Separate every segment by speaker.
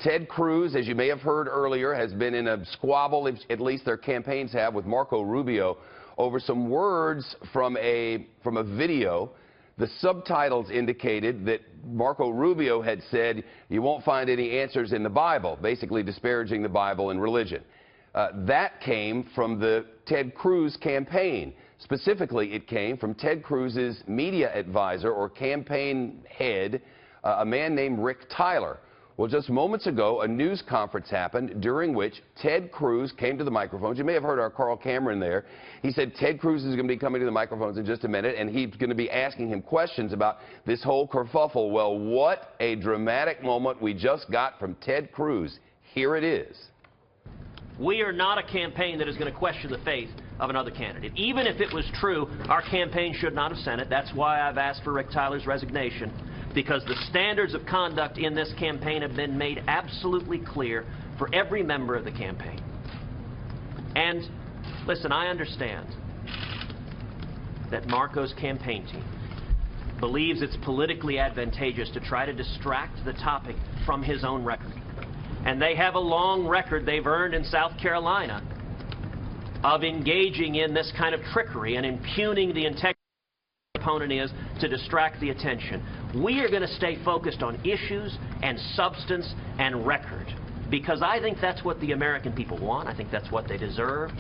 Speaker 1: Ted Cruz, as you may have heard earlier, has been in a squabble, at least their campaigns have, with Marco Rubio over some words from a video. The subtitles indicated that Marco Rubio had said, "You won't find any answers in the Bible," basically disparaging the Bible and religion. That came from the Ted Cruz campaign. Specifically, it came from Ted Cruz's media advisor or campaign head, a man named Rick Tyler. Well, just moments ago, a news conference happened during which Ted Cruz came to the microphones. You may have heard our Carl Cameron there. He said Ted Cruz is going to be coming to the microphones in just a minute, and he's going to be asking him questions about this whole kerfuffle. Well, what a dramatic moment we just got from Ted Cruz. Here it is.
Speaker 2: We are not a campaign that is going to question the faith of another candidate. Even if it was true, our campaign should not have sent it. That's why I've asked for Rick Tyler's resignation, because the standards of conduct in this campaign have been made absolutely clear for every member of the campaign. And listen, I understand that Marco's campaign team believes it's politically advantageous to try to distract the topic from his own record. And they have a long record they've earned in South Carolina of engaging in this kind of trickery and impugning the integrity of the opponent is to distract the attention. We are going to stay focused on issues and substance and record, because I think that's what the American people want. I think that's what they deserve,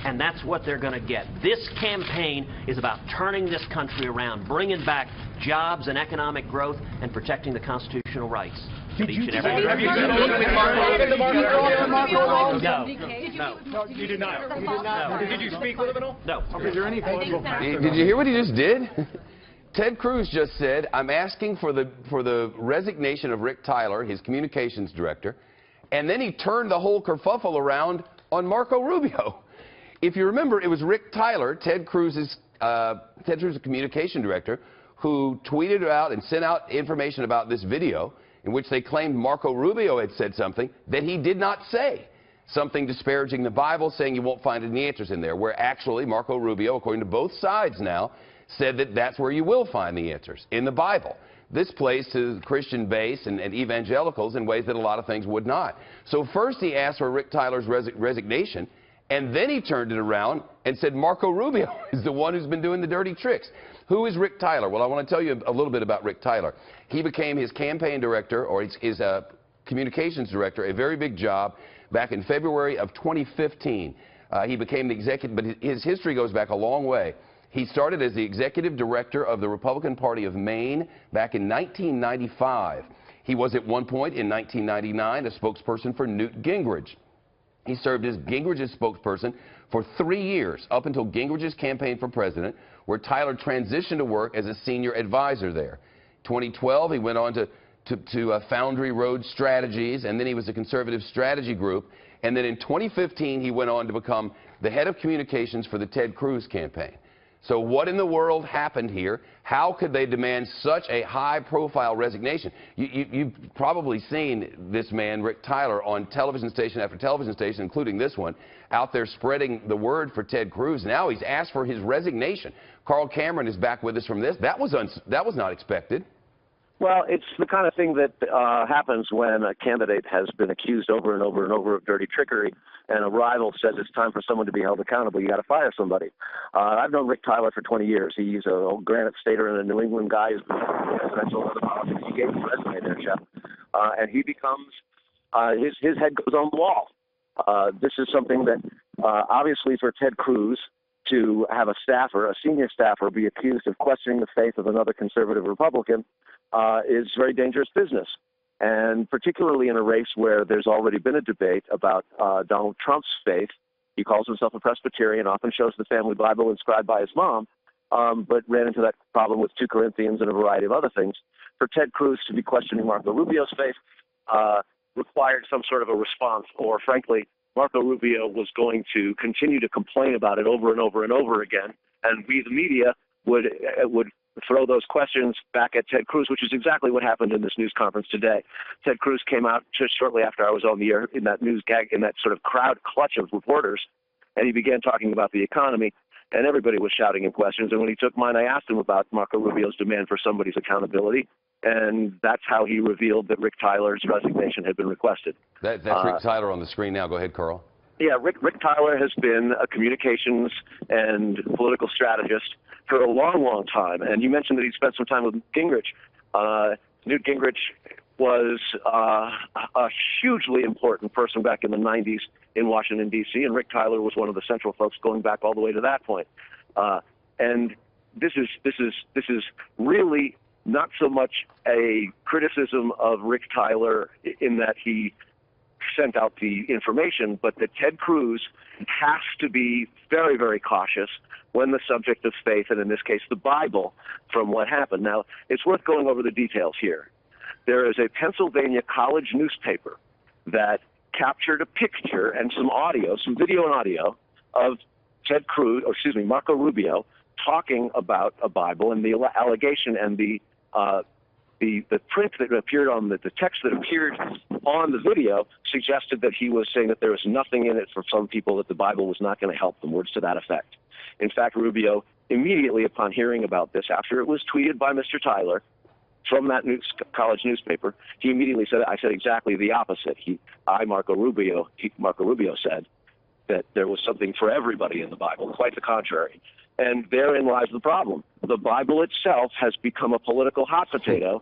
Speaker 2: and that's what they're going to get. This campaign is about turning this country around, bringing back jobs and economic growth, and protecting the constitutional rights of each and every one.
Speaker 3: Have you met Marco?
Speaker 2: No, you did not. You did not.
Speaker 3: No. Did you speak with him at all?
Speaker 2: No.
Speaker 3: Is there any political factor?
Speaker 1: Did you hear what he just did? Ted Cruz just said, "I'm asking for the resignation of Rick Tyler, his communications director," and then he turned the whole kerfuffle around on Marco Rubio. If you remember, it was Rick Tyler, Ted Cruz's communication director, who tweeted out and sent out information about this video in which they claimed Marco Rubio had said something that he did not say. Something disparaging the Bible, saying you won't find any answers in there, where actually Marco Rubio, according to both sides now, said that that's where you will find the answers, in the Bible. This plays to the Christian base and evangelicals in ways that a lot of things would not. So first he asked for Rick Tyler's resignation, and then he turned it around and said Marco Rubio is the one who's been doing the dirty tricks. Who is Rick Tyler? Well, I want to tell you a little bit about Rick Tyler. He became his campaign director, or his communications director, a very big job, back in February of 2015. He became the executive, but his history goes back a long way. He started as the executive director of the Republican Party of Maine back in 1995. He was at one point in 1999 a spokesperson for Newt Gingrich. He served as Gingrich's spokesperson for 3 years, up until Gingrich's campaign for president, where Tyler transitioned to work as a senior advisor there. 2012, he went on to Foundry Road Strategies, and then he was a conservative strategy group. And then in 2015, he went on to become the head of communications for the Ted Cruz campaign. So what in the world happened here? How could they demand such a high-profile resignation? You've probably seen this man, Rick Tyler, on television station after television station, including this one, out there spreading the word for Ted Cruz. Now he's asked for his resignation. Carl Cameron is back with us from this. That was not expected.
Speaker 4: Well, it's the kind of thing that happens when a candidate has been accused over and over and over of dirty trickery, and a rival says it's time for someone to be held accountable. You got to fire somebody. I've known Rick Tyler for 20 years. He's a old Granite Stater and a New England guy who's been presidential and other politics. He gave his resume there, Jeff, and he becomes his head goes on the wall. This is something that obviously for Ted Cruz to have a staffer, a senior staffer, be accused of questioning the faith of another conservative Republican is very dangerous business, and particularly in a race where there's already been a debate about Donald Trump's faith. He calls himself a Presbyterian, often shows the family Bible inscribed by his mom, but ran into that problem with 2 Corinthians and a variety of other things. For Ted Cruz to be questioning Marco Rubio's faith required some sort of a response, or frankly, Marco Rubio was going to continue to complain about it over and over and over again, and we, the media, would throw those questions back at Ted Cruz, which is exactly what happened in this news conference today. Ted Cruz came out just shortly after I was on the air in that news gag, in that sort of crowd clutch of reporters, and he began talking about the economy, and everybody was shouting him questions. And when he took mine, I asked him about Marco Rubio's demand for somebody's accountability, and that's how he revealed that Rick Tyler's resignation had been requested.
Speaker 1: That's Rick Tyler on the screen now. Go ahead, Carl.
Speaker 4: Yeah, Rick Tyler has been a communications and political strategist for a long, long time. And you mentioned that he spent some time with Gingrich. Newt Gingrich was a hugely important person back in the 90s in Washington, D.C., and Rick Tyler was one of the central folks going back all the way to that point. And this is really not so much a criticism of Rick Tyler in that he sent out the information, but that Ted Cruz has to be very, very cautious when the subject of faith, and in this case the Bible, from what happened. Now, it's worth going over the details here. There is a Pennsylvania college newspaper that captured a picture and some audio, some video and audio, of Marco Rubio talking about a Bible, and the allegation and the print that appeared on the text that appeared on the video suggested that he was saying that there was nothing in it for some people, that the Bible was not going to help them, words to that effect. In fact, Rubio, immediately upon hearing about this, after it was tweeted by Mr. Tyler from that college newspaper, he immediately said, I said exactly the opposite. Marco Rubio said that there was something for everybody in the Bible, quite the contrary. And therein lies the problem. The Bible itself has become a political hot potato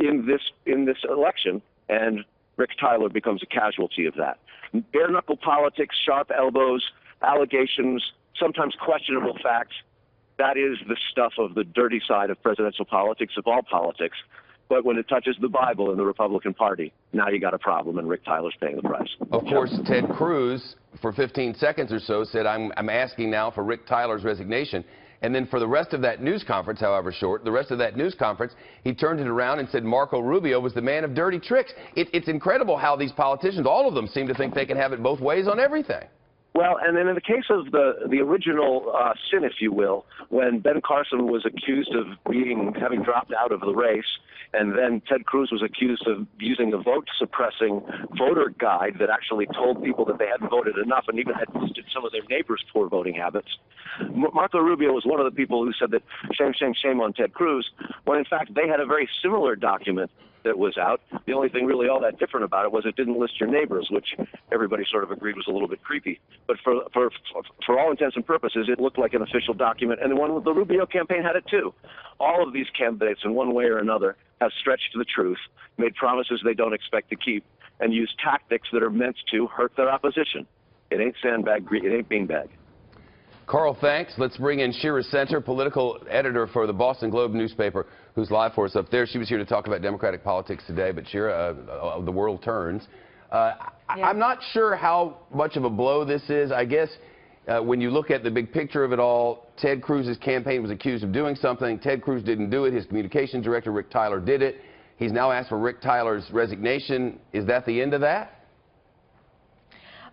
Speaker 4: in this election, and Rick Tyler becomes a casualty of that. Bare-knuckle politics, sharp elbows, allegations, sometimes questionable facts, that is the stuff of the dirty side of presidential politics, of all politics. But when it touches the Bible and the Republican Party, now you got a problem, and Rick Tyler's paying the price.
Speaker 1: Of course, Ted Cruz, for 15 seconds or so, said, I'm asking now for Rick Tyler's resignation. And then for the rest of that news conference, however short, the rest of that news conference, he turned it around and said Marco Rubio was the man of dirty tricks. It's incredible how these politicians, all of them, seem to think they can have it both ways on everything.
Speaker 4: Well, and then in the case of the original sin, if you will, when Ben Carson was accused of having dropped out of the race, and then Ted Cruz was accused of using a vote-suppressing voter guide that actually told people that they hadn't voted enough and even had listed some of their neighbors' poor voting habits. Marco Rubio was one of the people who said that shame, shame, shame on Ted Cruz, when in fact they had a very similar document that was out. The only thing really all that different about it was it didn't list your neighbors, which everybody sort of agreed was a little bit creepy. But for all intents and purposes, it looked like an official document, and the Rubio campaign had it too. All of these candidates, in one way or another, have stretched the truth, made promises they don't expect to keep, and used tactics that are meant to hurt their opposition. It ain't sandbag, it ain't beanbag.
Speaker 1: Carl, thanks. Let's bring in Shira Center, political editor for the Boston Globe newspaper, who's live for us up there. She was here to talk about Democratic politics today, but Shira, the world turns. I'm not sure how much of a blow this is. I guess when you look at the big picture of it all, Ted Cruz's campaign was accused of doing something. Ted Cruz didn't do it. His communications director, Rick Tyler, did it. He's now asked for Rick Tyler's resignation. Is that the end of that?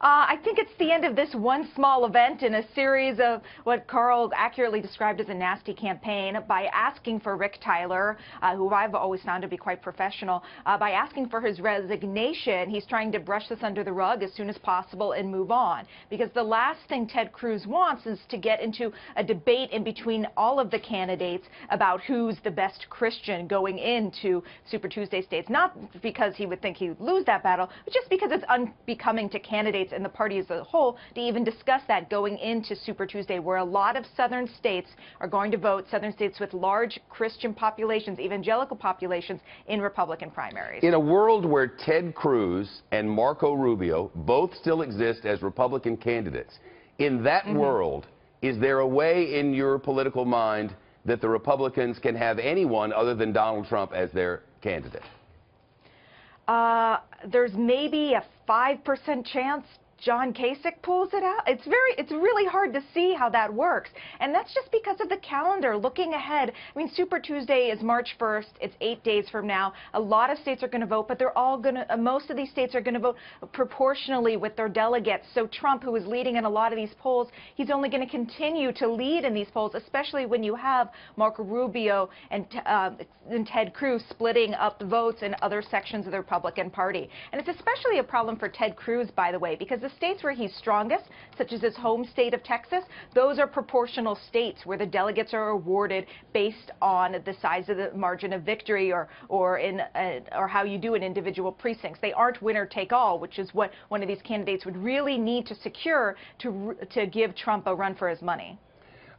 Speaker 5: I think it's the end of this one small event in a series of what Carl accurately described as a nasty campaign by asking for Rick Tyler, who I've always found to be quite professional, by asking for his resignation. He's trying to brush this under the rug as soon as possible and move on. Because the last thing Ted Cruz wants is to get into a debate in between all of the candidates about who's the best Christian going into Super Tuesday states. Not because he would think he would lose that battle, but just because it's unbecoming to candidates and the party as a whole to even discuss that going into Super Tuesday, where a lot of southern states are going to vote, southern states with large Christian populations, evangelical populations, in Republican primaries.
Speaker 1: In a world where Ted Cruz and Marco Rubio both still exist as Republican candidates, in that world, is there a way in your political mind that the Republicans can have anyone other than Donald Trump as their candidate?
Speaker 5: There's maybe a 5% chance John Kasich pulls it out. It's really hard to see how that works. And that's just because of the calendar. Looking ahead, I mean, Super Tuesday is March 1st. It's 8 days from now. A lot of states are going to vote, but they're all going to, most of these states are going to vote proportionally with their delegates. So Trump, who is leading in a lot of these polls, he's only going to continue to lead in these polls, especially when you have Marco Rubio and Ted Cruz splitting up the votes in other sections of the Republican Party. And it's especially a problem for Ted Cruz, by the way, because the states where he's strongest, such as his home state of Texas, those are proportional states where the delegates are awarded based on the size of the margin of victory or how you do in individual precincts. They aren't winner take all, which is what one of these candidates would really need to secure to give Trump a run for his money.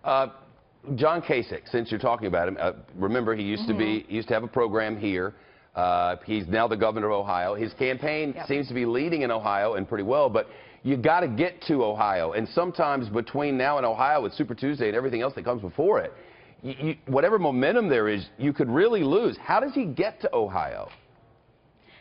Speaker 1: John Kasich, since you're talking about him, remember he used to have a program here. He's now the governor of Ohio. His campaign seems to be leading in Ohio and pretty well, but you got to get to Ohio. And sometimes between now and Ohio with Super Tuesday and everything else that comes before it, whatever momentum there is, you could really lose. How does he get to Ohio?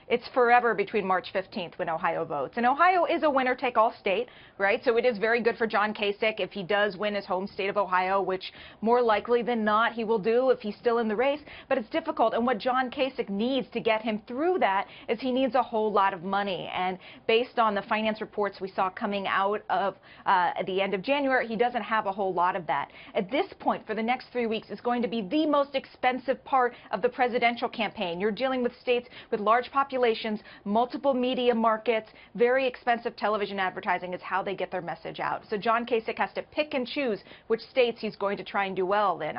Speaker 5: It's forever between March 15th when Ohio votes. And Ohio is a winner-take-all state, right? So it is very good for John Kasich if he does win his home state of Ohio, which more likely than not he will do if he's still in the race. But it's difficult. And what John Kasich needs to get him through that is he needs a whole lot of money. And based on the finance reports we saw coming out of at the end of January, he doesn't have a whole lot of that. At this point, for the next 3 weeks, is going to be the most expensive part of the presidential campaign. You're dealing with states with large populations, multiple media markets, very expensive television advertising is how they get their message out. So John Kasich has to pick and choose which states he's going to try and do well in.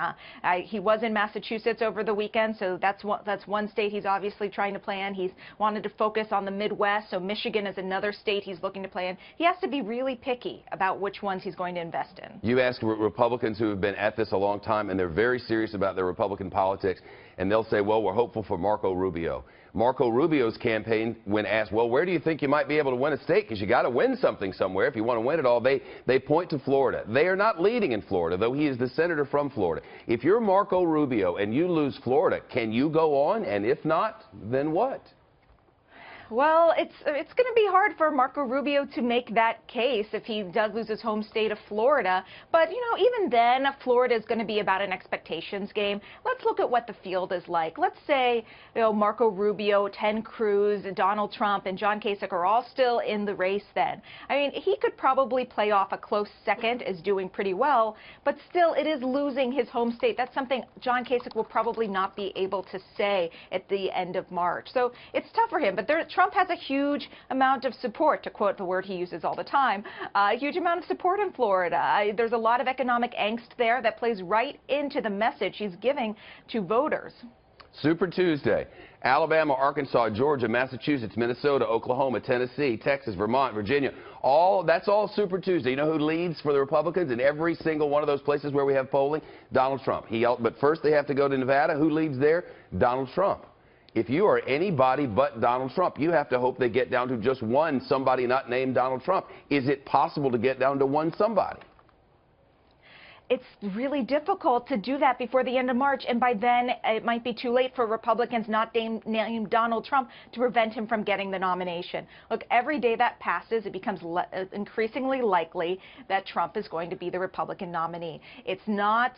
Speaker 5: He was in Massachusetts over the weekend, so that's one state he's obviously trying to play in. He's wanted to focus on the Midwest, so Michigan is another state he's looking to play in. He has to be really picky about which ones he's going to invest in.
Speaker 1: You ask Republicans who have been at this a long time, and they're very serious about their Republican politics, and they'll say, well, we're hopeful for Marco Rubio. Marco Rubio's campaign, when asked, well, where do you think you might be able to win a state? Because you got to win something somewhere if you want to win it all. They point to Florida. They are not leading in Florida, though he is the senator from Florida. If you're Marco Rubio and you lose Florida, can you go on? And if not, then what?
Speaker 5: Well, it's going to be hard for Marco Rubio to make that case if he does lose his home state of Florida. But, you know, even then, Florida is going to be about an expectations game. Let's look at what the field is like. Let's say, you know, Marco Rubio, Ted Cruz, Donald Trump, and John Kasich are all still in the race then. I mean, he could probably play off a close second as doing pretty well, but still it is losing his home state. That's something John Kasich will probably not be able to say at the end of March. So it's tough for him, but Trump has a huge amount of support, to quote the word he uses all the time, a huge amount of support in Florida. There's a lot of economic angst there that plays right into the message he's giving to voters.
Speaker 1: Super Tuesday. Alabama, Arkansas, Georgia, Massachusetts, Minnesota, Oklahoma, Tennessee, Texas, Vermont, Virginia. That's all Super Tuesday. You know who leads for the Republicans in every single one of those places where we have polling? Donald Trump. But first they have to go to Nevada. Who leads there? Donald Trump. If you are anybody but Donald Trump, you have to hope they get down to just one somebody not named Donald Trump. Is it possible to get down to one somebody?
Speaker 5: It's really difficult to do that before the end of March, and by then it might be too late for Republicans not named Donald Trump to prevent him from getting the nomination. Look, every day that passes, it becomes increasingly likely that Trump is going to be the Republican nominee. It's not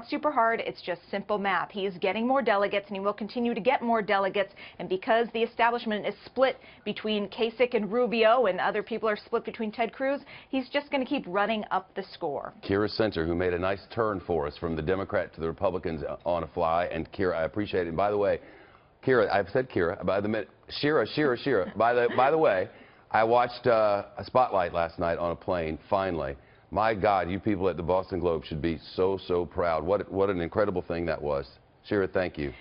Speaker 5: super hard. It's just simple math. He is getting more delegates, and he will continue to get more delegates. And because the establishment is split between Kasich and Rubio, and other people are split between Ted Cruz, he's just going to keep running up the score.
Speaker 1: Kira Center, who made a nice turn for us from the Democrat to the Republicans on a fly. And Kira, I appreciate it. And by the way, Kira, I've said Kira, by the minute, Shira. By the way, I watched a Spotlight last night on a plane, finally. My God, you people at the Boston Globe should be so, so proud. What an incredible thing that was. Shira, thank you.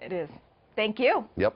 Speaker 5: It is. Thank you.
Speaker 1: Yep.